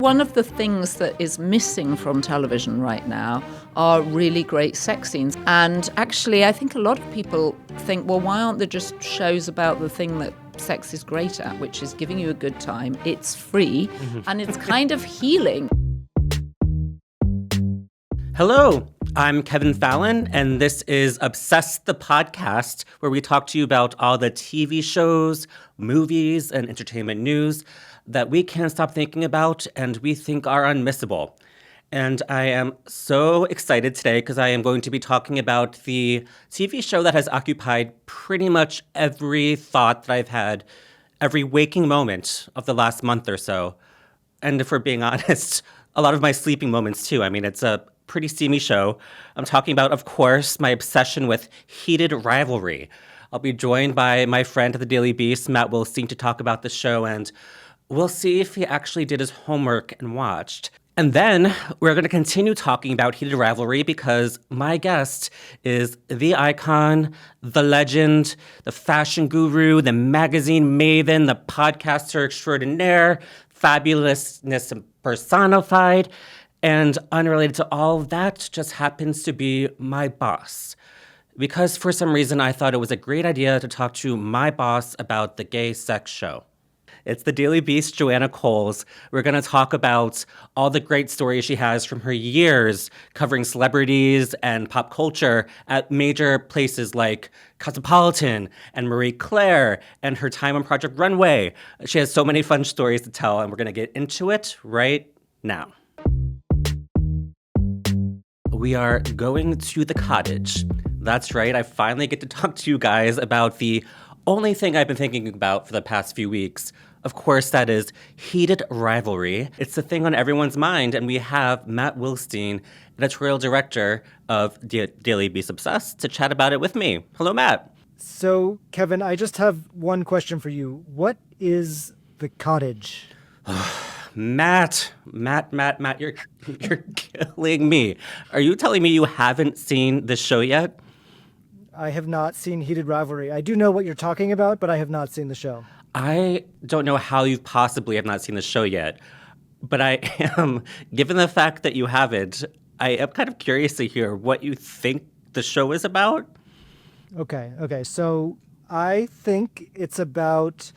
One of the things that is missing from television right now are really great sex scenes. And actually, I think a lot of people think, well, why aren't there just shows about the thing that sex is great at, which is giving you a good time? It's free, and it's kind of healing. Hello, I'm Kevin Fallon, and this is Obsessed the Podcast, where we talk to you about all the TV shows, movies, and entertainment news that we can't stop thinking about and we think are unmissable. And I am so excited today because I am going to be talking about the TV show that has occupied pretty much every thought that I've had, every waking moment of the last month or so. And if we're being honest, a lot of my sleeping moments too. I mean, it's a pretty steamy show. I'm talking about, of course, my obsession with Heated Rivalry. I'll be joined by my friend at the Daily Beast, Matt Wilstein, to talk about the show, and we'll see if he actually did his homework and watched. And then we're going to continue talking about Heated Rivalry because my guest is the icon, the legend, the fashion guru, the magazine maven, the podcaster extraordinaire, fabulousness personified, and unrelated to all of that, just happens to be my boss. Because for some reason I thought it was a great idea to talk to my boss about the gay sex show. It's the Daily Beast, Joanna Coles. We're going to talk about all the great stories she has from her years covering celebrities and pop culture at major places like Cosmopolitan and Marie Claire and her time on Project Runway. She has so many fun stories to tell, and we're going to get into it right now. We are going to the cottage. That's right, I finally get to talk to you guys about the only thing I've been thinking about for the past few weeks. Of course, that is Heated Rivalry. It's the thing on everyone's mind, and we have Matt Wilstein, editorial director of Daily Beast Obsessed, to chat about it with me. Hello, Matt. So, Kevin, I just have one question for you. What is the cottage? Matt, you're killing me. Are you telling me you haven't seen this show yet? I have not seen Heated Rivalry. I do know what you're talking about, but I have not seen the show. I don't know how you possibly have not seen the show yet, but I am, given the fact that you haven't, I am kind of curious to hear what you think the show is about. Okay. So I think it's about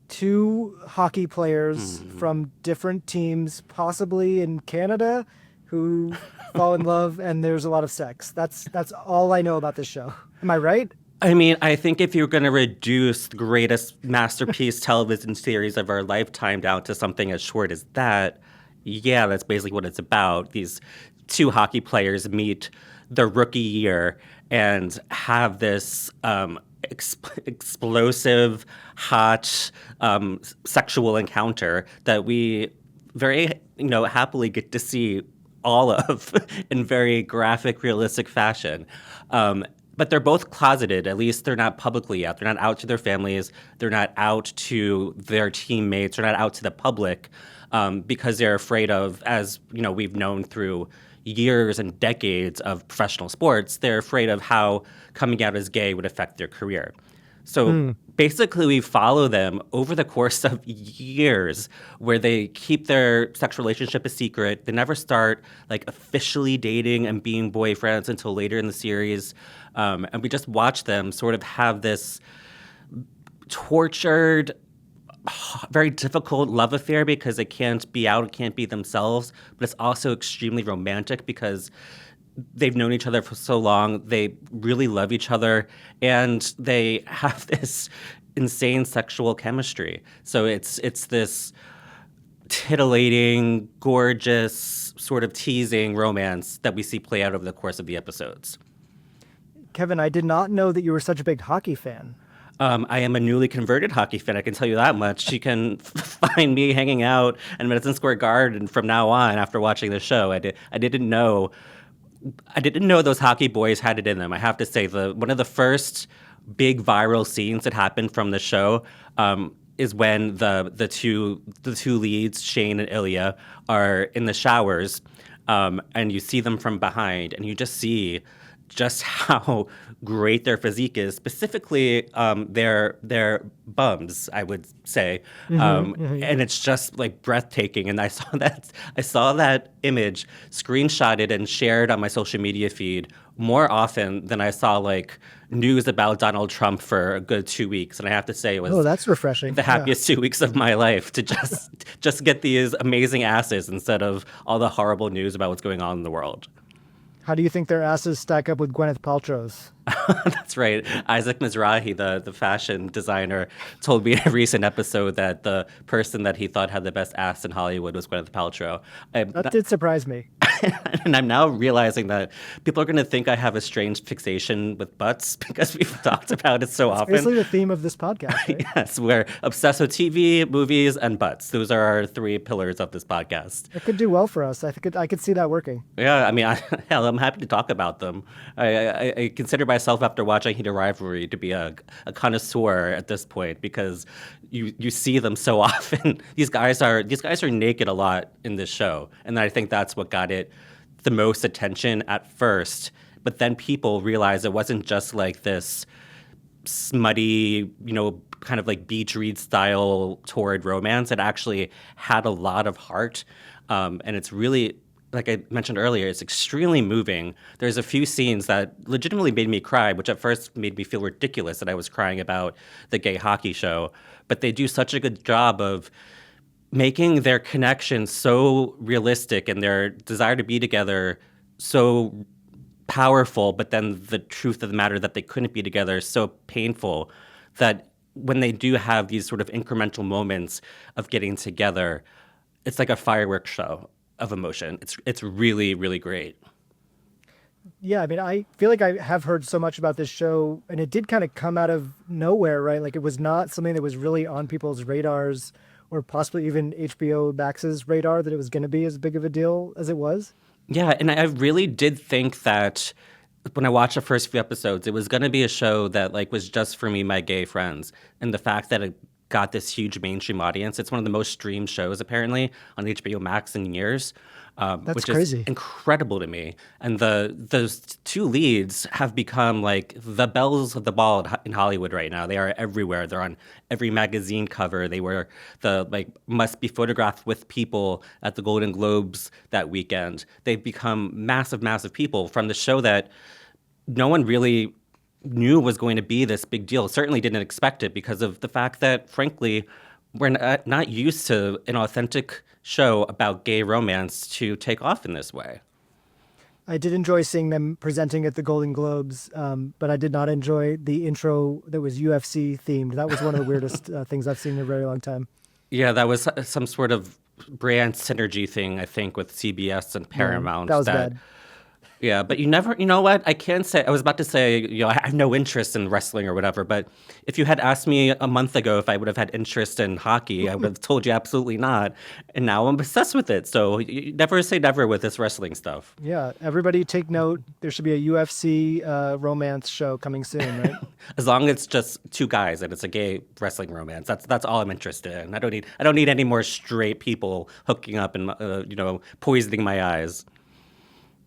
two hockey players from different teams, possibly in Canada, who fall in love, and there's a lot of sex. That's all I know about this show. Am I right? I mean, I think if you're going to reduce the greatest masterpiece television series of our lifetime down to something as short as that, yeah, that's basically what it's about. These two hockey players meet their rookie year and have this explosive, hot, sexual encounter that we very, happily get to see all of in very graphic, realistic fashion. But they're both closeted. At least they're not publicly out. They're not out to their families. They're not out to their teammates. They're not out to the public because they're afraid of, as we've known through years and decades of professional sports, they're afraid of how coming out as gay would affect their career. So basically, we follow them over the course of years where they keep their sexual relationship a secret. They never start officially dating and being boyfriends until later in the series. And we just watch them sort of have this tortured, very difficult love affair because they can't be out, can't be themselves. But it's also extremely romantic because they've known each other for so long. They really love each other, and they have this insane sexual chemistry. So it's this titillating, gorgeous, sort of teasing romance that we see play out over the course of the episodes. Kevin, I did not know that you were such a big hockey fan. I am a newly converted hockey fan, I can tell you that much. You can find me hanging out in Madison Square Garden from now on after watching the show. I didn't know those hockey boys had it in them. I have to say, one of the first big viral scenes that happened from the show is when the two leads, Shane and Ilya, are in the showers, and you see them from behind, and you just see just how great their physique is, specifically their bums, I would say, and it's just like breathtaking. And I saw that image screenshotted and shared on my social media feed more often than I saw like news about Donald Trump for a good 2 weeks. And I have to say it was that's refreshing. The happiest 2 weeks of my life to just get these amazing asses instead of all the horrible news about what's going on in the world. How do you think their asses stack up with Gwyneth Paltrow's? That's right. Isaac Mizrahi, the fashion designer, told me in a recent episode that the person that he thought had the best ass in Hollywood was Gwyneth Paltrow. That did surprise me. And I'm now realizing that people are going to think I have a strange fixation with butts because we've talked about it so often. Basically the theme of this podcast, right? Yes, we're obsessed with TV, movies, and butts. Those are our 3 pillars of this podcast. It could do well for us. I could see that working. Yeah, I mean, hell, I'm happy to talk about them. I consider myself, after watching Heated Rivalry, to be a connoisseur at this point because you see them so often. These guys are naked a lot in this show, and I think that's what got it the most attention at first. But then people realized it wasn't just like this smutty, kind of like beach read style torrid romance. It actually had a lot of heart, and it's really, like I mentioned earlier, it's extremely moving. There's a few scenes that legitimately made me cry, which at first made me feel ridiculous that I was crying about the gay hockey show. But they do such a good job of making their connection so realistic and their desire to be together so powerful, but then the truth of the matter that they couldn't be together so painful that when they do have these sort of incremental moments of getting together, it's like a fireworks show of emotion. It's really, really great. Yeah, I mean, I feel like I have heard so much about this show, and it did kind of come out of nowhere, right? Like, it was not something that was really on people's radars, or possibly even HBO Max's radar, that it was going to be as big of a deal as it was. Yeah, and I really did think that when I watched the first few episodes, it was going to be a show that like was just for me, my gay friends. And the fact that it got this huge mainstream audience, it's one of the most streamed shows apparently on HBO Max in years. Which crazy. Is incredible to me. And those 2 leads have become like the bells of the ball in Hollywood right now. They are everywhere. They're on every magazine cover. They were the like must be photographed with people at the Golden Globes that weekend. They've become massive, massive people from the show that no one really knew was going to be this big deal. Certainly didn't expect it because of the fact that, frankly, we're not used to an authentic show about gay romance to take off in this way. I did enjoy seeing them presenting at the Golden Globes, but I did not enjoy the intro that was UFC themed. That was one of the weirdest things I've seen in a very long time. Yeah, that was some sort of brand synergy thing, I think, with CBS and Paramount. That was bad. Yeah, but you know what? I can't say, I was about to say, I have no interest in wrestling or whatever, but if you had asked me a month ago if I would have had interest in hockey, I would have told you absolutely not. And now I'm obsessed with it. So you never say never with this wrestling stuff. Yeah, everybody take note. There should be a UFC romance show coming soon, right? As long as it's just 2 guys and it's a gay wrestling romance, that's all I'm interested in. I don't need any more straight people hooking up and poisoning my eyes.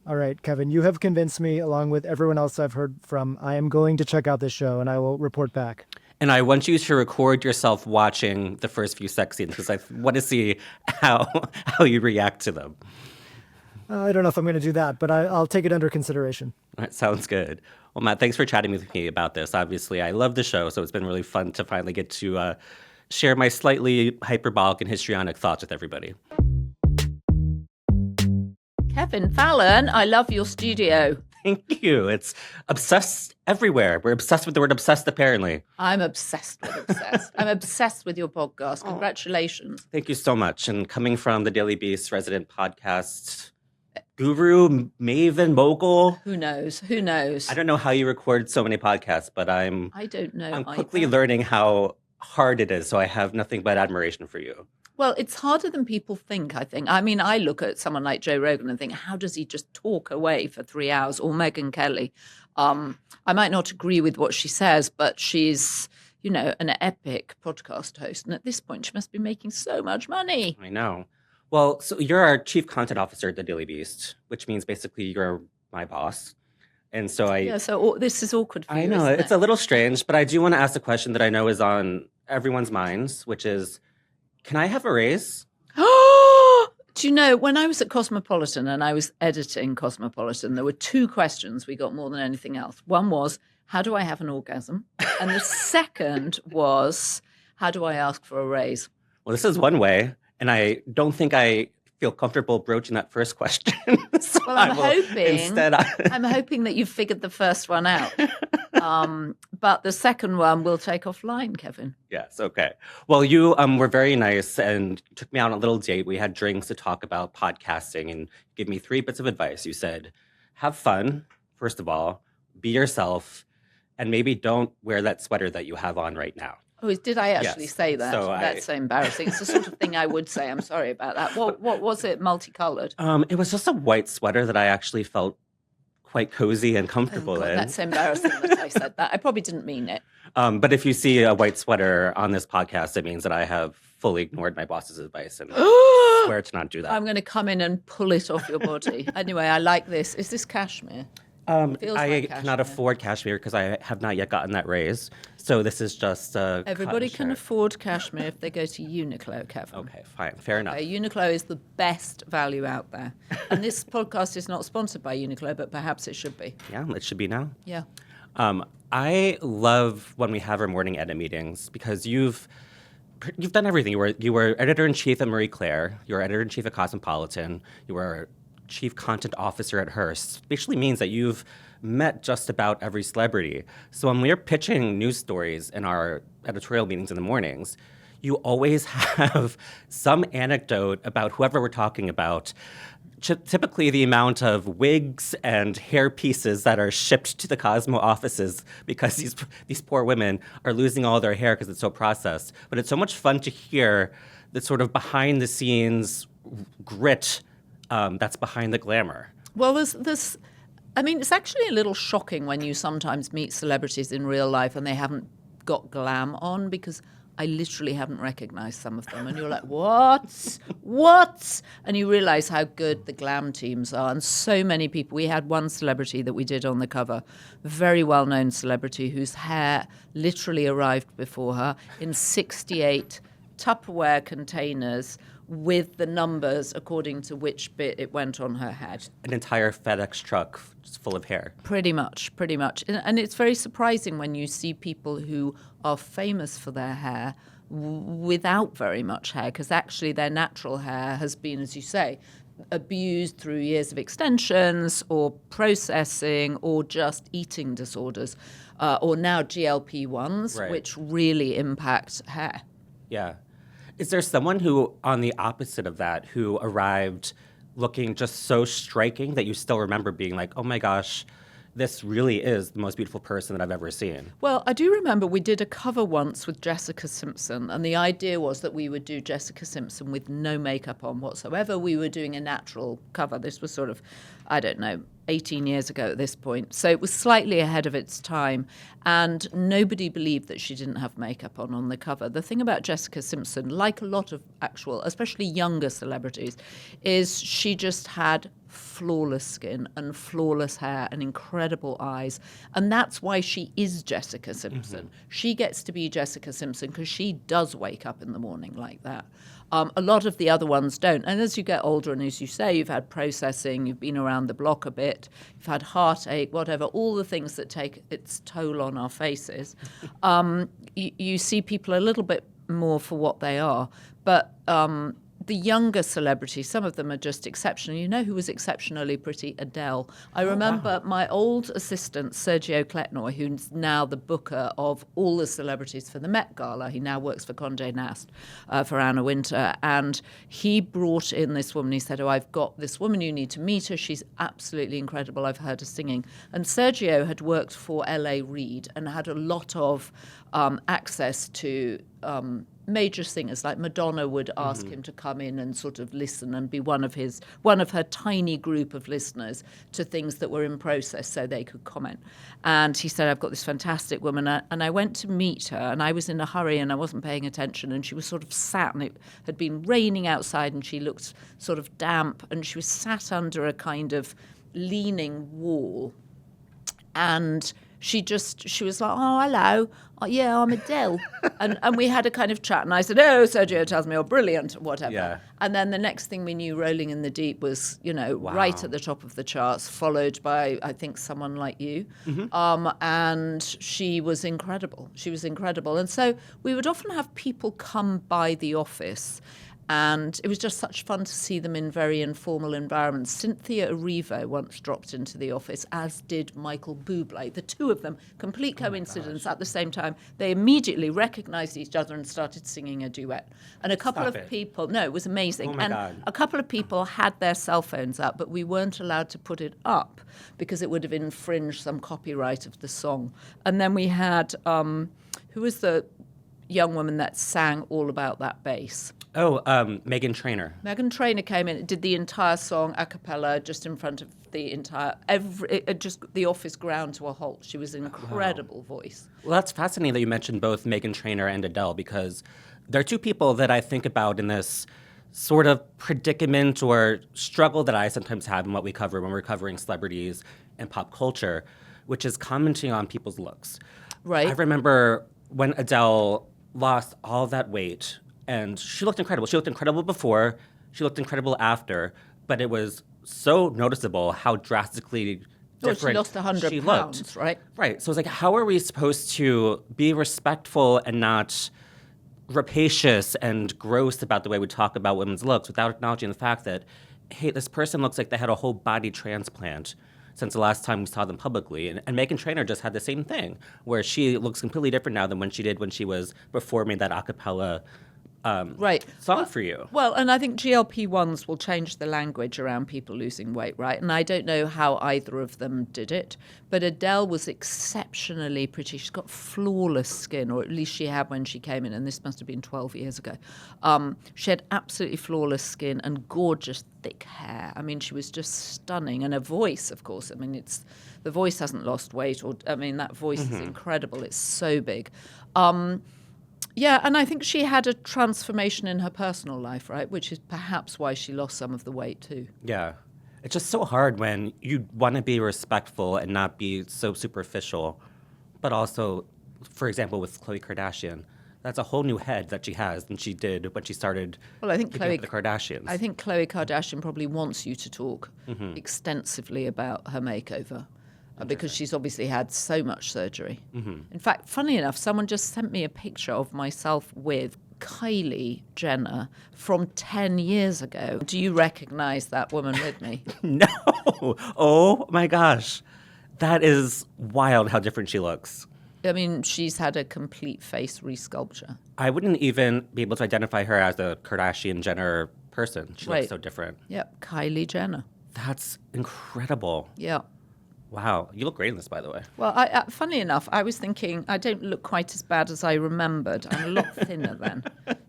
All right, Kevin, you have convinced me, along with everyone else I've heard from. I am going to check out this show, and I will report back. And I want you to record yourself watching the first few sex scenes because I want to see how you react to them. I don't know if I'm going to do that, but I'll take it under consideration. That sounds good. Well, Matt, thanks for chatting with me about this. Obviously, I love the show, so it's been really fun to finally get to share my slightly hyperbolic and histrionic thoughts with everybody. Kevin, Fallon, I love your studio. Thank you. It's obsessed everywhere. We're obsessed with the word obsessed, apparently. I'm obsessed with obsessed. I'm obsessed with your podcast. Congratulations. Thank you so much. And coming from the Daily Beast resident podcast guru, maven, mogul. Who knows? Who knows? I don't know how you record so many podcasts, but I don't know. I'm quickly learning how hard it is. So I have nothing but admiration for you. Well, it's harder than people think, I think. I mean, I look at someone like Joe Rogan and think, how does he just talk away for 3 hours? Or Megyn Kelly. I might not agree with what she says, but she's, an epic podcast host. And at this point, she must be making so much money. I know. Well, so you're our chief content officer at the Daily Beast, which means basically you're my boss. And so this is awkward for you, I know, isn't it's it? a little strange, but I do want to ask a question that I know is on everyone's minds, which is, can I have a raise? Do you know, when I was at Cosmopolitan and I was editing Cosmopolitan, there were two questions we got more than anything else. One was, how do I have an orgasm? And the second was, how do I ask for a raise? Well, this is one way, and I don't think I feel comfortable broaching that first question. So Well, I'm hoping that you've figured the first one out. But the second one we'll take offline, Kevin. Yes, okay. Well, you were very nice and took me out on a little date. We had drinks to talk about podcasting and give me 3 bits of advice. You said, have fun, first of all, be yourself, and maybe don't wear that sweater that you have on right now. Oh, did I actually say that? That's so embarrassing. It's the sort of thing I would say. I'm sorry about that. What was it? Multicolored? It was just a white sweater that I actually felt quite cozy and comfortable in. That's embarrassing that I said that. I probably didn't mean it. But if you see a white sweater on this podcast, it means that I have fully ignored my boss's advice and swear to not do that. I'm going to come in and pull it off your body. Anyway, I like this. Is this cashmere? I cannot afford cashmere because I have not yet gotten that raise. So this is just everybody can afford cashmere if they go to Uniqlo, Kevin. Okay, fine, fair enough. Uniqlo is the best value out there, and this podcast is not sponsored by Uniqlo, but perhaps it should be. Yeah, it should be now. Yeah. I love when we have our morning edit meetings because you've done everything. You were editor-in-chief at Marie Claire. You were editor-in-chief at Cosmopolitan. You were chief content officer at Hearst. Basically means that you've met just about every celebrity. So when we're pitching news stories in our editorial meetings in the mornings, you always have some anecdote about whoever we're talking about. Typically the amount of wigs and hair pieces that are shipped to the Cosmo offices because these poor women are losing all their hair because it's so processed. But it's so much fun to hear the sort of behind the scenes grit that's behind the glamour. Well, it's actually a little shocking when you sometimes meet celebrities in real life and they haven't got glam on, because I literally haven't recognized some of them. And you're like, what? What? And you realize how good the glam teams are. And so many people. We had one celebrity that we did on the cover, very well-known celebrity whose hair literally arrived before her in 68 Tupperware containers with the numbers according to which bit it went on her head. An entire FedEx truck just full of hair. Pretty much. And it's very surprising when you see people who are famous for their hair without very much hair, because actually their natural hair has been, as you say, abused through years of extensions or processing or just eating disorders, or now GLP-1s, right, which really impact hair. Yeah. Is there someone who, on the opposite of that, who arrived looking just so striking that you still remember being like, oh my gosh, this really is the most beautiful person that I've ever seen? Well, I do remember we did a cover once with Jessica Simpson, and the idea was that we would do Jessica Simpson with no makeup on whatsoever. We were doing a natural cover. This was sort of, 18 years ago at this point. So it was slightly ahead of its time, and nobody believed that she didn't have makeup on the cover. The thing about Jessica Simpson, like a lot of especially younger celebrities, is she just had flawless skin and flawless hair and incredible eyes. And that's why she is Jessica Simpson. Mm-hmm. She gets to be Jessica Simpson because she does wake up in the morning like that. A lot of the other ones don't. And as you get older, and as you say, you've had processing, you've been around the block a bit, you've had heartache, whatever, all the things that take its toll on our faces. You see people a little bit more for what they are. But the younger celebrities, some of them are just exceptional. You know who was exceptionally pretty? Adele. I remember my old assistant, Sergio Kletnoy, who's now the booker of all the celebrities for the Met Gala. He now works for Condé Nast, for Anna Wintour. And he brought in this woman. He said, I've got this woman, you need to meet her. She's absolutely incredible. I've heard her singing. And Sergio had worked for L.A. Reid and had a lot of access to major singers. Like Madonna would ask him to come in and sort of listen and be one of her tiny group of listeners to things that were in process so they could comment. And he said, I've got this fantastic woman. And I went to meet her, and I was in a hurry and I wasn't paying attention, and she was sort of sat, and it had been raining outside, and she looked sort of damp, and she was sat under a kind of leaning wall. And she was like, oh, hello. Oh, yeah, I'm Adele. and we had a kind of chat. And I said, oh, Sergio tells me, oh, brilliant, whatever. Yeah. And then the next thing we knew, Rolling in the Deep was, right at the top of the charts, followed by, I think, Someone Like You. And she was incredible. She was incredible. And so we would often have people come by the office, and it was just such fun to see them in very informal environments. Cynthia Erivo once dropped into the office, as did Michael Bublé. The two of them, complete coincidence, at the same time. They immediately recognized each other and started singing a duet. And a couple of people, no, it was amazing. Oh my God. A couple of people had their cell phones up, but we weren't allowed to put it up because it would have infringed some copyright of the song. And then we had, who was the young woman that sang All About That Bass? Oh, Meghan Trainor. Meghan Trainor came in, did the entire song a cappella just in front of the entire, just the office ground to a halt. She was an incredible voice. Well, that's fascinating that you mentioned both Meghan Trainor and Adele, because they're two people that I think about in this sort of predicament or struggle that I sometimes have in what we cover when we're covering celebrities and pop culture, which is commenting on people's looks. Right. I remember when Adele lost all that weight, and she looked incredible. She looked incredible before, she looked incredible after, but it was so noticeable how drastically different she lost 100 she pounds, looked. right? Right. So it's like, how are we supposed to be respectful and not rapacious and gross about the way we talk about women's looks without acknowledging the fact that, hey, this person looks like they had a whole body transplant since the last time we saw them publicly. And Meghan Trainor just had the same thing, where she looks completely different now than when she did when she was performing that a cappella song for you. Well, and I think GLP-1s will change the language around people losing weight, right? And I don't know how either of them did it, but Adele was exceptionally pretty. She's got flawless skin, or at least she had when she came in, and this must have been 12 years ago. She had absolutely flawless skin and gorgeous thick hair. I mean, she was just stunning. And her voice, of course, I mean, the voice hasn't lost weight, that voice is incredible. It's so big. Yeah, and I think she had a transformation in her personal life, right? Which is perhaps why she lost some of the weight too. Yeah. It's just so hard when you want to be respectful and not be so superficial. But also, for example, with Khloe Kardashian, that's a whole new head that she has than she did when she started keeping up with the Kardashians. I think Khloe Kardashian probably wants you to talk extensively about her makeover. Because she's obviously had so much surgery. In fact, funny enough, someone just sent me a picture of myself with Kylie Jenner from 10 years ago. Do you recognize that woman with me? No. Oh, my gosh. That is wild how different she looks. I mean, she's had a complete face resculpture. I wouldn't even be able to identify her as a Kardashian-Jenner person. She looks so different. Yep, Kylie Jenner. That's incredible. Yeah. Wow. You look great in this, by the way. Well, funnily enough, I was thinking I don't look quite as bad as I remembered. I'm a lot thinner then.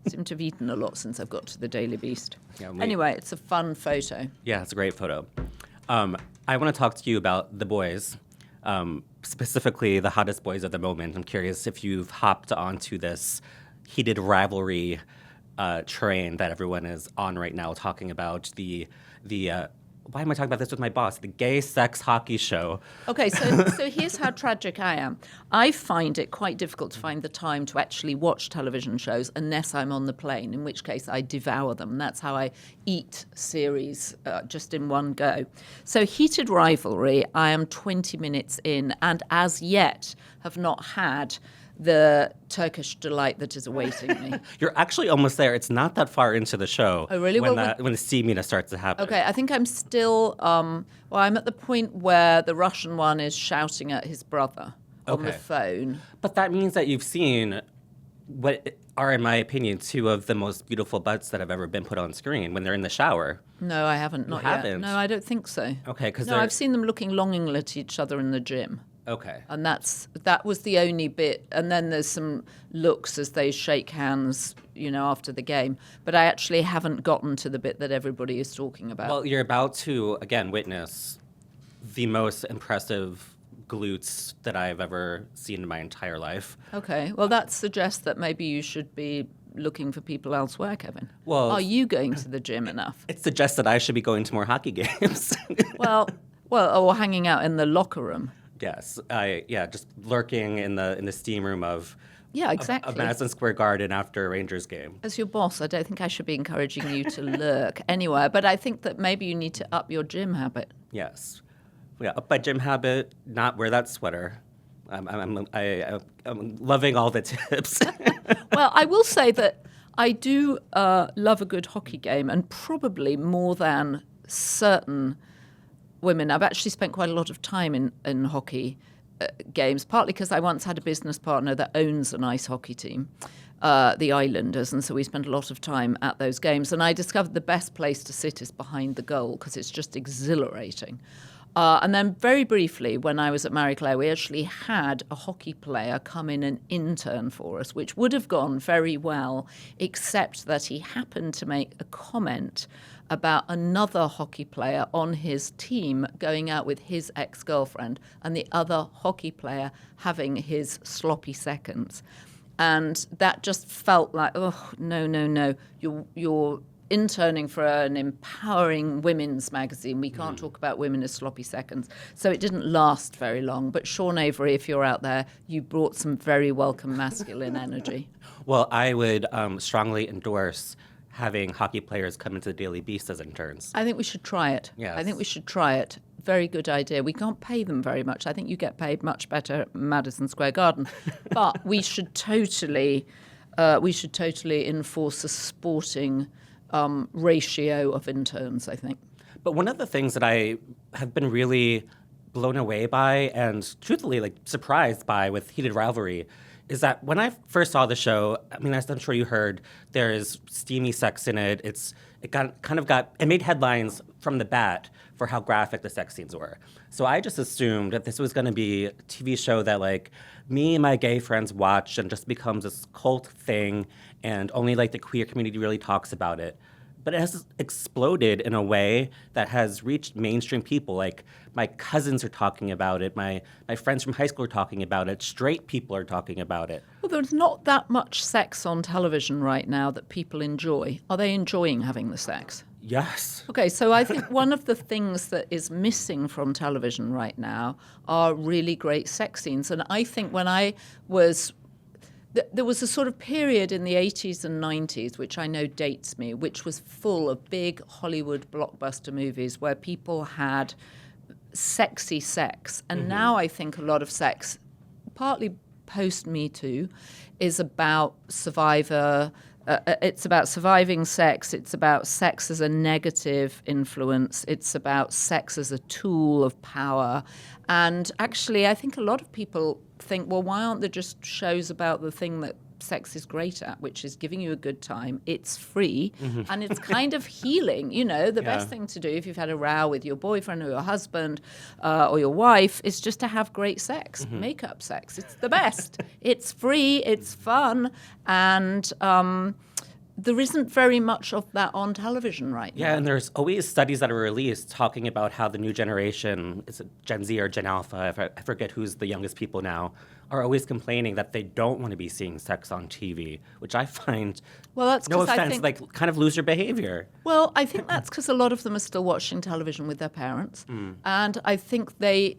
Seem to have eaten a lot since I've got to the Daily Beast. Yeah, anyway, it's a fun photo. Yeah, it's a great photo. I want to talk to you about the boys, specifically the hottest boys of the moment. I'm curious if you've hopped onto this heated rivalry train that everyone is on right now, talking about the why am I talking about this with my boss? The gay sex hockey show. Okay, so here's how tragic I am. I find it quite difficult to find the time to actually watch television shows unless I'm on the plane, in which case I devour them. That's how I eat series just in one go. So Heated Rivalry, I am 20 minutes in and as yet have not had the Turkish delight that is awaiting me. You're actually almost there. It's not that far into the show. Oh, really? When the sea meter starts to happen. Okay, I think I'm still, I'm at the point where the Russian one is shouting at his brother on the phone. But that means that you've seen what are, in my opinion, two of the most beautiful butts that have ever been put on screen when they're in the shower. No, I haven't. Not yet. Haven't? No, I don't think so. Okay, because I've seen them looking longingly at each other in the gym. Okay. And that was the only bit. And then there's some looks as they shake hands, after the game. But I actually haven't gotten to the bit that everybody is talking about. Well, you're about to, again, witness the most impressive glutes that I've ever seen in my entire life. Okay. Well, that suggests that maybe you should be looking for people elsewhere, Kevin. Well, are you going to the gym enough? It suggests that I should be going to more hockey games. Well, or hanging out in the locker room. Yes, just lurking in the steam room of Yeah, exactly. of Madison Square Garden after a Rangers game. As your boss, I don't think I should be encouraging you to lurk anywhere, but I think that maybe you need to up your gym habit. Yes, yeah, up my gym habit, not wear that sweater. I'm loving all the tips. Well, I will say that I do love a good hockey game, and probably more than certain women. I've actually spent quite a lot of time in hockey games, partly because I once had a business partner that owns an ice hockey team, the Islanders, and so we spent a lot of time at those games. And I discovered the best place to sit is behind the goal because it's just exhilarating. And then very briefly, when I was at Marie Claire, we actually had a hockey player come in and intern for us, which would have gone very well, except that he happened to make a comment about another hockey player on his team going out with his ex-girlfriend and the other hockey player having his sloppy seconds. And that just felt like, oh, no. You're interning for an empowering women's magazine. We can't talk about women as sloppy seconds. So it didn't last very long. But Sean Avery, if you're out there, you brought some very welcome masculine energy. Well, I would strongly endorse having hockey players come into the Daily Beast as interns. I think we should try it. Yes. I think we should try it. Very good idea. We can't pay them very much. I think you get paid much better at Madison Square Garden. But we should totally enforce a sporting ratio of interns, I think. But one of the things that I have been really blown away by and truthfully surprised by with Heated Rivalry is that when I first saw the show, I mean, as I'm sure you heard, there is steamy sex in it. It made headlines from the bat for how graphic the sex scenes were. So I just assumed that this was going to be a TV show that me and my gay friends watch and just becomes this cult thing, and only the queer community really talks about it. But it has exploded in a way that has reached mainstream people. My cousins are talking about it. My friends from high school are talking about it. Straight people are talking about it. Well, there's not that much sex on television right now that people enjoy. Are they enjoying having the sex? Yes. Okay, so I think one of the things that is missing from television right now are really great sex scenes. And I think when I was... There was a sort of period in the 80s and 90s, which I know dates me, which was full of big Hollywood blockbuster movies where people had sexy sex. And now I think a lot of sex, partly post-Me Too, is about it's about surviving sex. It's about sex as a negative influence. It's about sex as a tool of power. And actually, I think a lot of people think, well, why aren't there just shows about the thing that sex is great at, which is giving you a good time? It's free, and it's kind of healing. The best thing to do if you've had a row with your boyfriend or your husband or your wife is just to have great sex, make-up sex. It's the best. It's free, it's fun, and there isn't very much of that on television right now. Yeah, and there's always studies that are released talking about how the new generation, is it Gen Z or Gen Alpha, I forget who's the youngest people now, are always complaining that they don't want to be seeing sex on TV, which I find, well, that's no offense, I think, kind of loser behavior. Well, I think that's because a lot of them are still watching television with their parents. And I think they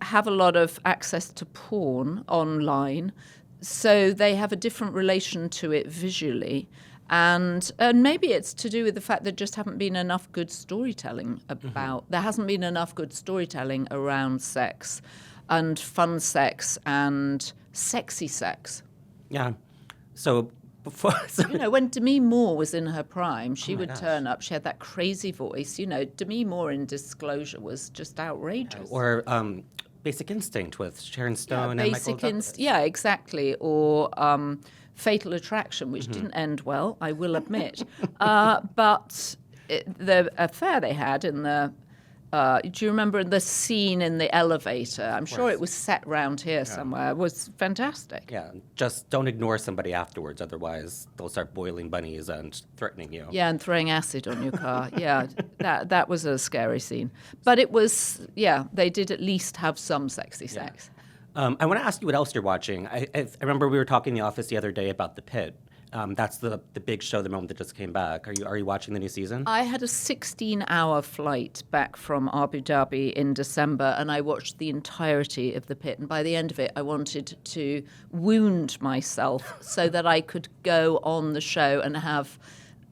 have a lot of access to porn online, so they have a different relation to it visually. And maybe it's to do with the fact there just haven't been enough good storytelling there hasn't been enough good storytelling around sex and fun sex and sexy sex. Yeah. So before... when Demi Moore was in her prime, she would turn up. She had that crazy voice. Demi Moore in Disclosure was just outrageous. Or Basic Instinct with Sharon Stone and Michael Douglas. Yeah, exactly. Or... Fatal Attraction, which didn't end well, I will admit. But the affair they had in the... do you remember the scene in the elevator? I'm sure it was set round here somewhere. It was fantastic. Yeah, just don't ignore somebody afterwards, otherwise they'll start boiling bunnies and threatening you. Yeah, and throwing acid on your car. Yeah, that was a scary scene. But it was, they did at least have some sexy sex. I want to ask you what else you're watching. I remember we were talking in the office the other day about The Pit, That's the big show, the moment that just came back. Are you watching the new season? I had a 16-hour flight back from Abu Dhabi in December, and I watched the entirety of The Pit. And by the end of it, I wanted to wound myself so that I could go on the show and have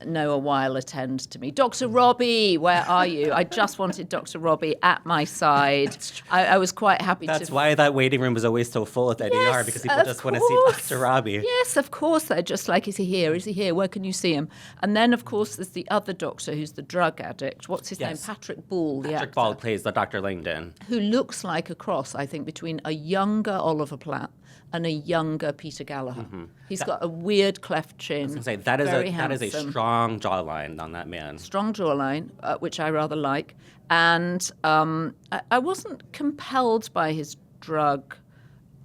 Noah Weil attend to me. Dr. Robbie, where are you? I just wanted Dr. Robbie at my side. I was quite happy That's why that waiting room was always so full at the ER, because people just want to see Dr. Robbie. Yes, of course. They're just like, is he here? Is he here? Where can you see him? And then, of course, there's the other doctor who's the drug addict. What's his name? Patrick Ball, the actor. Patrick Ball plays the Dr. Langdon. Who looks like a cross, I think, between a younger Oliver Platt and a younger Peter Gallagher. Mm-hmm. He's got a weird cleft chin. I was going to say, that is a strong jawline on that man. Strong jawline, which I rather like. And I wasn't compelled by his drug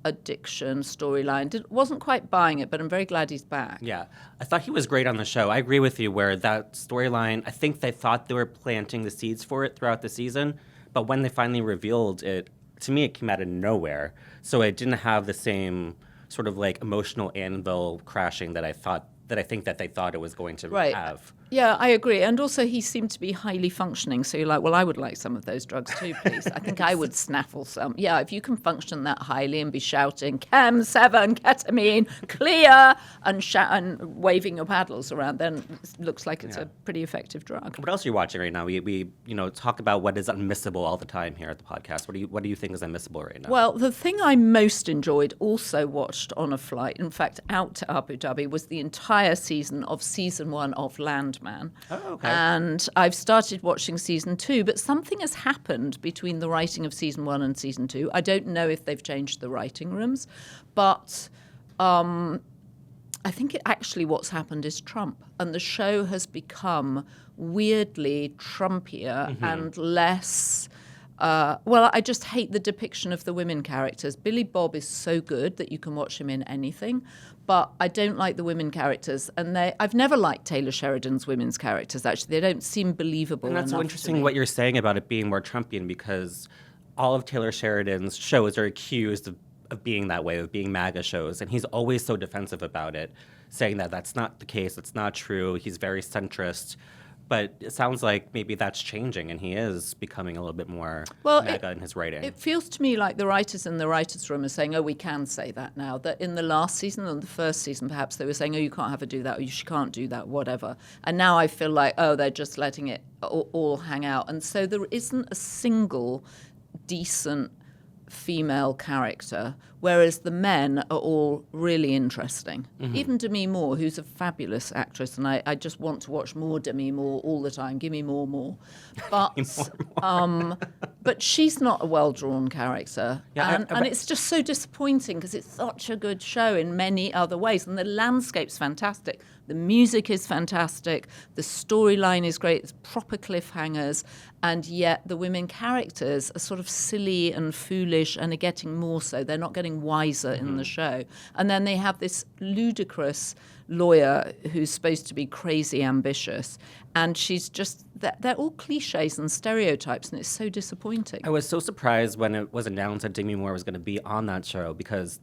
addiction storyline. Wasn't quite buying it, but I'm very glad he's back. Yeah. I thought he was great on the show. I agree with you where that storyline, I think they thought they were planting the seeds for it throughout the season, but when they finally revealed it, to me, it came out of nowhere. So it didn't have the same sort of like emotional anvil crashing that I think that they thought it was going to have. Yeah, I agree. And also he seemed to be highly functioning. So you're like, well, I would like some of those drugs too, please. I think I would snaffle some. Yeah, if you can function that highly and be shouting, Chem 7, ketamine, clear, and waving your paddles around, then it looks like it's a pretty effective drug. What else are you watching right now? We talk about what is unmissable all the time here at the podcast. What do you think is unmissable right now? Well, the thing I most enjoyed, also watched on a flight, in fact, out to Abu Dhabi, was the entire season of season 1 of Landman. Oh, okay. And I've started watching season 2, but something has happened between the writing of season 1 and season 2. I don't know if they've changed the writing rooms, but I think actually what's happened is Trump. And the show has become weirdly Trumpier and less... I just hate the depiction of the women characters. Billy Bob is so good that you can watch him in anything, but I don't like the women characters. And I've never liked Taylor Sheridan's women's characters, actually. They don't seem believable enough. And that's so interesting what you're saying about it being more Trumpian, because all of Taylor Sheridan's shows are accused of being that way, of being MAGA shows, and he's always so defensive about it, saying that that's not the case, it's not true, he's very centrist. But it sounds like maybe that's changing, and he is becoming a little bit more MAGA in his writing. It feels to me like the writers in the writers' room are saying, oh, we can say that now. That in the last season and the first season, perhaps they were saying, oh, you can't have her do that, or you can't do that, whatever. And now I feel like, oh, they're just letting it all hang out. And so there isn't a single decent female character, whereas the men are all really interesting. Mm-hmm. Even Demi Moore, who's a fabulous actress, and I just want to watch more Demi Moore all the time. Give me more. But but she's not a well-drawn character. Yeah, and it's just so disappointing because it's such a good show in many other ways. And the landscape's fantastic. The music is fantastic. The storyline is great. It's proper cliffhangers. And yet the women characters are sort of silly and foolish and are getting more so. They're not getting wiser in the show. And then they have this ludicrous lawyer who's supposed to be crazy ambitious. And she's just, they're all cliches and stereotypes, and it's so disappointing. I was so surprised when it was announced that Demi Moore was going to be on that show, because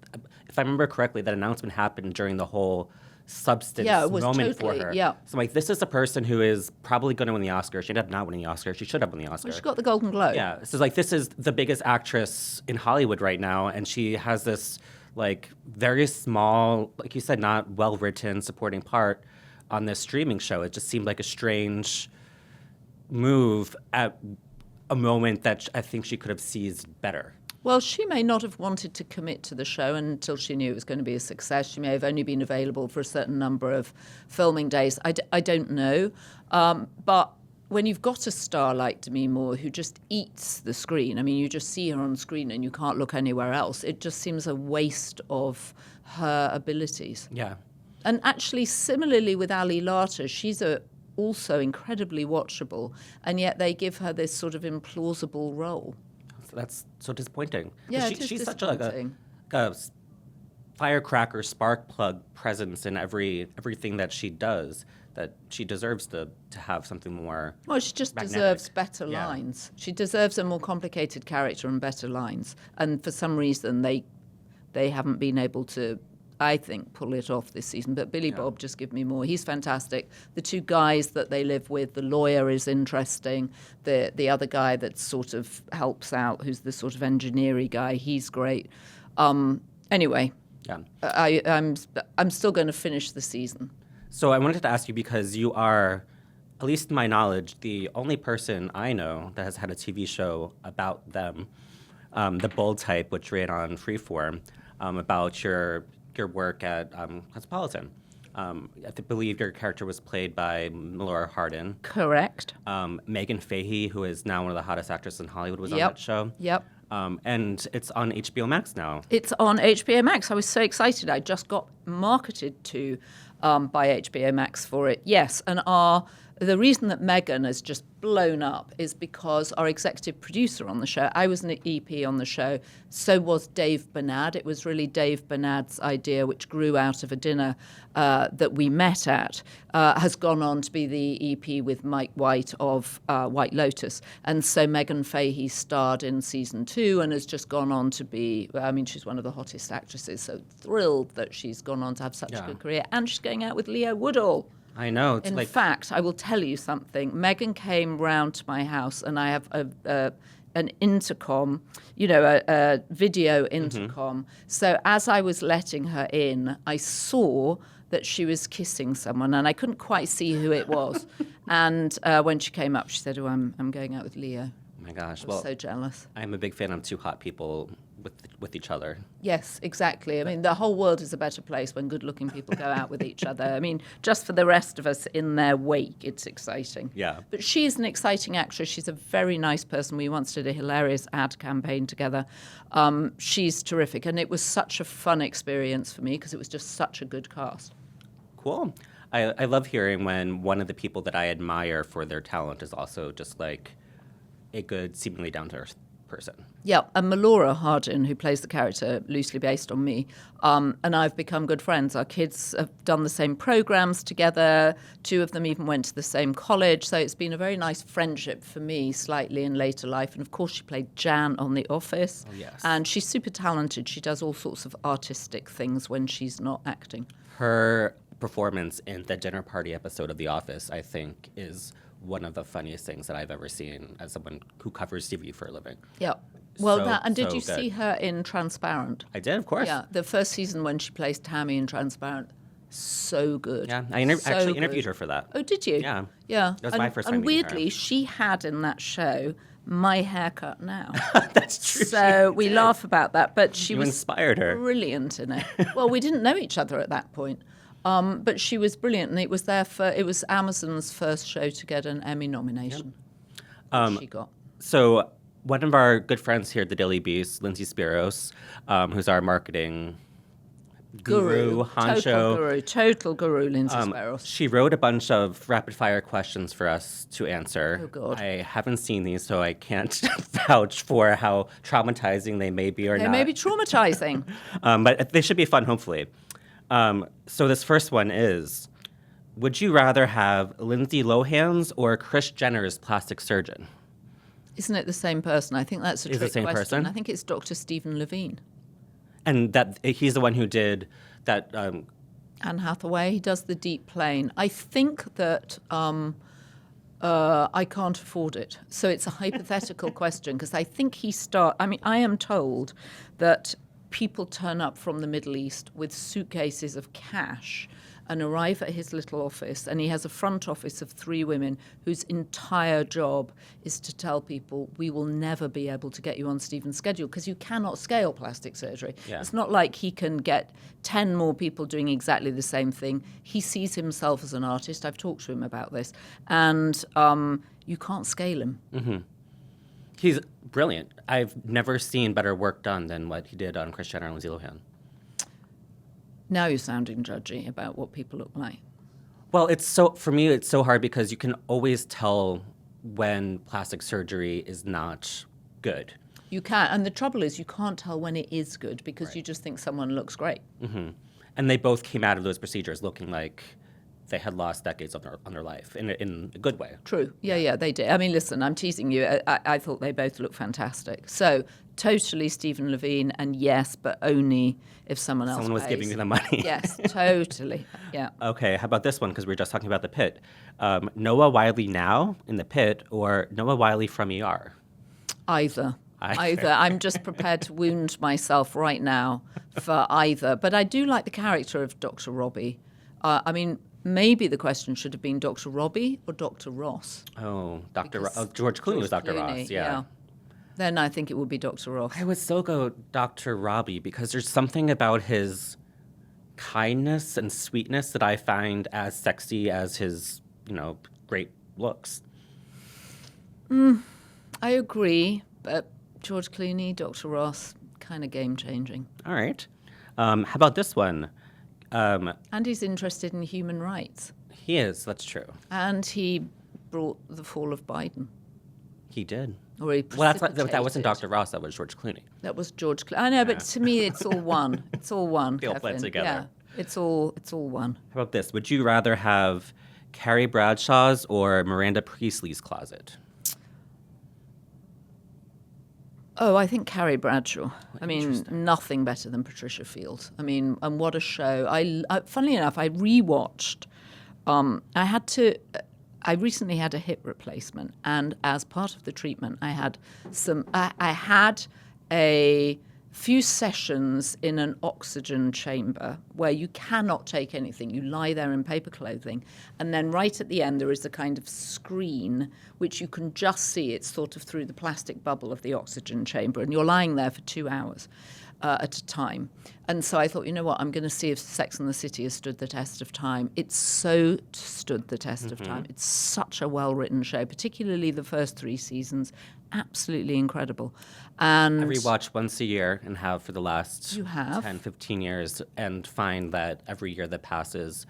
if I remember correctly, that announcement happened during the whole substance moment for her. Yeah. So like, this is a person who is probably going to win the Oscar. She ended up not winning the Oscar. She should have won the Oscar. Well, she got the Golden Globe. Yeah. So like, this is the biggest actress in Hollywood right now, and she has this like very small, like you said, not well-written supporting part on this streaming show. It just seemed like a strange move at a moment that I think she could have seized better. Well, she may not have wanted to commit to the show until she knew it was going to be a success. She may have only been available for a certain number of filming days. I don't know. But when you've got a star like Demi Moore who just eats the screen, I mean, you just see her on screen and you can't look anywhere else, it just seems a waste of her abilities. Yeah. And actually, similarly with Ali Larter, she's also incredibly watchable, and yet they give her this sort of implausible role. That's so disappointing. Yeah, she's such a firecracker, spark plug presence in everything that she does, that she deserves to have something more. Well, she just magnetic. Deserves better lines. She deserves a more complicated character and better lines. And for some reason, they haven't been able to I think, pull it off this season. But Billy Bob just give me more. He's fantastic. The two guys that they live with, the lawyer is interesting. The other guy that sort of helps out, who's the sort of engineering guy, he's great. Anyway, I'm still going to finish the season. So I wanted to ask you, because you are, at least to my knowledge, the only person I know that has had a TV show about them, The Bold Type, which ran on Freeform, about your work at Cosmopolitan. I believe your character was played by Melora Hardin. Correct. Megan Fahey, who is now one of the hottest actresses in Hollywood, was on that show. Yep. And it's on HBO Max now. It's on HBO Max. I was so excited. I just got marketed to by HBO Max for it. Yes, and the reason that Megan has just blown up is because our executive producer on the show, I was an EP on the show, so was Dave Bernard. It was really Dave Bernard's idea, which grew out of a dinner that we met at, has gone on to be the EP with Mike White of White Lotus. And so Megan Fahey starred in season 2 and has just gone on to be, she's one of the hottest actresses, so thrilled that she's gone on to have such a good career. And she's going out with Leo Woodall. I know. In fact, I will tell you something. Megan came round to my house, and I have an intercom, a video intercom. So as I was letting her in, I saw that she was kissing someone, and I couldn't quite see who it was. And when she came up, she said, "Oh, I'm going out with Leo." Oh my gosh! I was so jealous. I'm a big fan of two hot people with each other. Yes, exactly. I mean, the whole world is a better place when good-looking people go out with each other. I mean, just for the rest of us in their wake, it's exciting. Yeah. But she's an exciting actress. She's a very nice person. We once did a hilarious ad campaign together. She's terrific. And it was such a fun experience for me because it was just such a good cast. Cool. I love hearing when one of the people that I admire for their talent is also just like a good, seemingly down-to-earth person. Yeah, and Melora Hardin, who plays the character loosely based on me, and I've become good friends. Our kids have done the same programs together. 2 of them even went to the same college. So it's been a very nice friendship for me slightly in later life. And of course, she played Jan on The Office. Oh, yes. And she's super talented. She does all sorts of artistic things when she's not acting. Her performance in the dinner party episode of The Office, I think, is one of the funniest things that I've ever seen as someone who covers TV for a living. Yeah. Well, did you good. see her in Transparent? I did, of course. Yeah, the first season when she plays Tammy in Transparent, so good. Yeah, I actually interviewed her for that. Oh, did you? Yeah. Yeah. That was my first time And meeting her. weirdly, she had in that show my haircut now. That's true. So we laugh about that, but she was inspired her. brilliant in it. Well, we didn't know each other at that point. But she was brilliant, and it was Amazon's first show to get an Emmy nomination. She got. So one of our good friends here at the Daily Beast, Lindsay Spiros, who's our marketing guru, honcho. Total guru, Lindsay Spiros. She wrote a bunch of rapid-fire questions for us to answer. Oh, God. I haven't seen these, so I can't vouch for how traumatizing they may be or not. They may be traumatizing. But they should be fun, hopefully. So this first one is, would you rather have Lindsay Lohan's or Kris Jenner's plastic surgeon? Isn't it the same person? I think that's a trick the same question. person? I think it's Dr. Stephen Levine. And that he's the one who did that. Anne Hathaway, he does the deep plane. I think that I can't afford it. So it's a hypothetical question because I think I am told that people turn up from the Middle East with suitcases of cash and arrive at his little office, and he has a front office of 3 women whose entire job is to tell people, we will never be able to get you on Stephen's schedule because you cannot scale plastic surgery. Yeah. It's not like he can get 10 more people doing exactly the same thing. He sees himself as an artist. I've talked to him about this. And you can't scale him. Mm-hmm. He's brilliant. I've never seen better work done than what he did on Kris Jenner and Lindsay Lohan. Now you're sounding judgy about what people look like. Well, for me, it's so hard because you can always tell when plastic surgery is not good. You can, and the trouble is you can't tell when it is good because you just think someone looks great. Mm-hmm. And they both came out of those procedures looking like they had lost decades of their life in a good way. True. Yeah, they did. I mean, listen, I'm teasing you. I thought they both looked fantastic. So totally Stephen Levine, and yes, but only if someone else Someone was pays. giving you the money. Yes, totally. Yeah. Okay, how about this one? Because we were just talking about The Pit. Noah Wyle now in The Pit, or Noah Wyle from ER? Either. I'm just prepared to wound myself right now for either. But I do like the character of Dr. Robbie. I mean, maybe the question should have been Dr. Robbie or Dr. Ross. Oh, George Clooney was Dr. Clooney, Ross, yeah. Then I think it would be Dr. Ross. I would still go Dr. Robbie because there's something about his kindness and sweetness that I find as sexy as his, great looks. I agree, but George Clooney, Dr. Ross, kind of game-changing. All right. How about this one? And he's interested in human rights. He is, that's true. And he brought the fall of Biden. He did. Or he Well, that wasn't Dr. Ross, that was George Clooney. That was George Clooney. I know, but to me, it's all one. It's all one, They all Kevin. blend together. Yeah, it's all one. How about this? Would you rather have Carrie Bradshaw's or Miranda Priestley's closet? Oh, I think Carrie Bradshaw. I mean, nothing better than Patricia Fields. I mean, and what a show. Funnily enough, I rewatched. I recently had a hip replacement, and as part of the treatment, I had a few sessions in an oxygen chamber where you cannot take anything. You lie there in paper clothing, and then right at the end there is a kind of screen which you can just see. It's sort of through the plastic bubble of the oxygen chamber, and you're lying there for 2 hours at a time. And so I thought, you know what, I'm going to see if Sex and the City has stood the test of time. It's so stood the test of time. It's such a well-written show, particularly the first 3 seasons. Absolutely incredible. And I rewatch once a year and have for the last You have? 10, 15 years and find that every year that passes,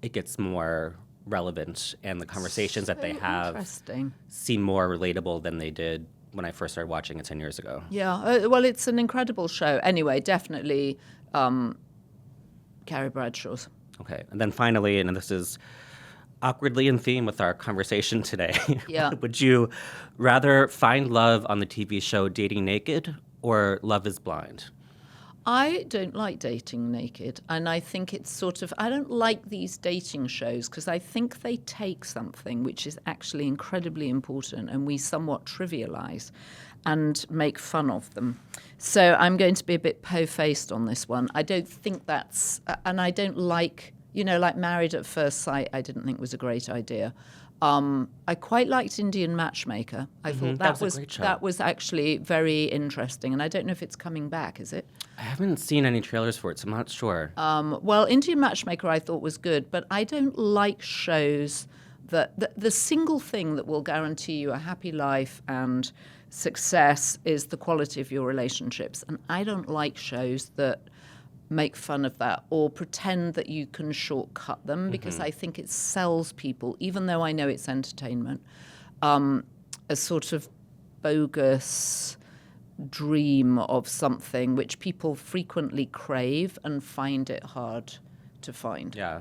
it gets more relevant and the conversations that they so have interesting. seem more relatable than they did when I first started watching it 10 years ago. Yeah, well, it's an incredible show. Anyway, definitely Carrie Bradshaw's. Okay, and then finally, and this is awkwardly in theme with our conversation today. Yeah. Would you rather find love on the TV show Dating Naked or Love is Blind? I don't like dating naked, and I think it's sort of, I don't like these dating shows because I think they take something which is actually incredibly important and we somewhat trivialize and make fun of them. So I'm going to be a bit po-faced on this one. I don't think that's, and I don't like, like Married at First Sight, I didn't think was a great idea. I quite liked Indian Matchmaker. I thought that was a great show. that was actually very interesting, and I don't know if it's coming back, is it? I haven't seen any trailers for it, so I'm not sure. Well, Indian Matchmaker I thought was good, but I don't like shows that the single thing that will guarantee you a happy life and success is the quality of your relationships. And I don't like shows that make fun of that or pretend that you can shortcut them because I think it sells people, even though I know it's entertainment, a sort of bogus dream of something which people frequently crave and find it hard to find. Yeah.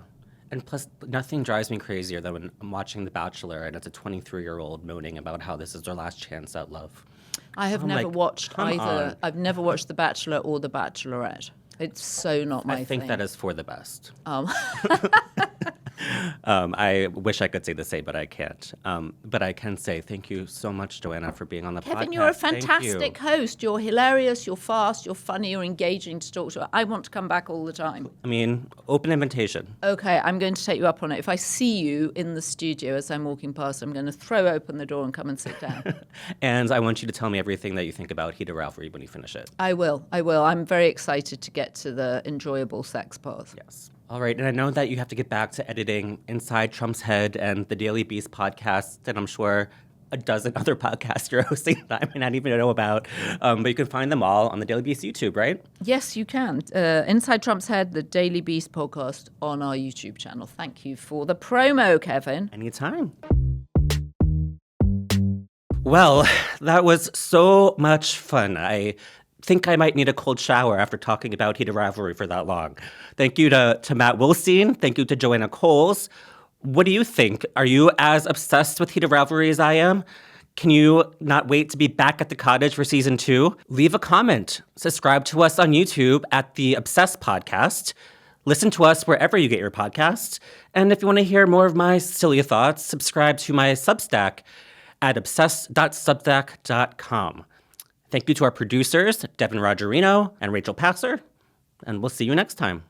And plus, nothing drives me crazier than when I'm watching The Bachelor and it's a 23-year-old moaning about how this is their last chance at love. I have I'm never like, watched come either. on. I've never watched The Bachelor or The Bachelorette. It's so not my thing. I think that is for the best. I wish I could say the same, but I can't. But I can say thank you so much, Joanna, for being on the podcast. Kevin, you're a Thank you. fantastic host. You're hilarious, you're fast, you're funny, you're engaging to talk to. I want to come back all the time. I mean, open invitation. Okay, I'm going to take you up on it. If I see you in the studio as I'm walking past, I'm going to throw open the door and come and sit down. And I want you to tell me everything that you think about Heated Rivalry when you finish it. I will. I'm very excited to get to the enjoyable sex part. Yes. All right, and I know that you have to get back to editing Inside Trump's Head and the Daily Beast podcast, and I'm sure a dozen other podcasts you're hosting that I may not even know about. But you can find them all on the Daily Beast YouTube, right? Yes, you can. Inside Trump's Head, the Daily Beast podcast on our YouTube channel. Thank you for the promo, Kevin. Anytime. Well, that was so much fun. I think I might need a cold shower after talking about Heated Rivalry for that long. Thank you to Matt Wilstein. Thank you to Joanna Coles. What do you think? Are you as obsessed with Heated Rivalry as I am? Can you not wait to be back at the cottage for season 2? Leave a comment. Subscribe to us on YouTube at The Obsessed Podcast. Listen to us wherever you get your podcasts. And if you want to hear more of my silly thoughts, subscribe to my Substack at obsessed.substack.com. Thank you to our producers, Devin Rogerino and Rachel Passer, and we'll see you next time.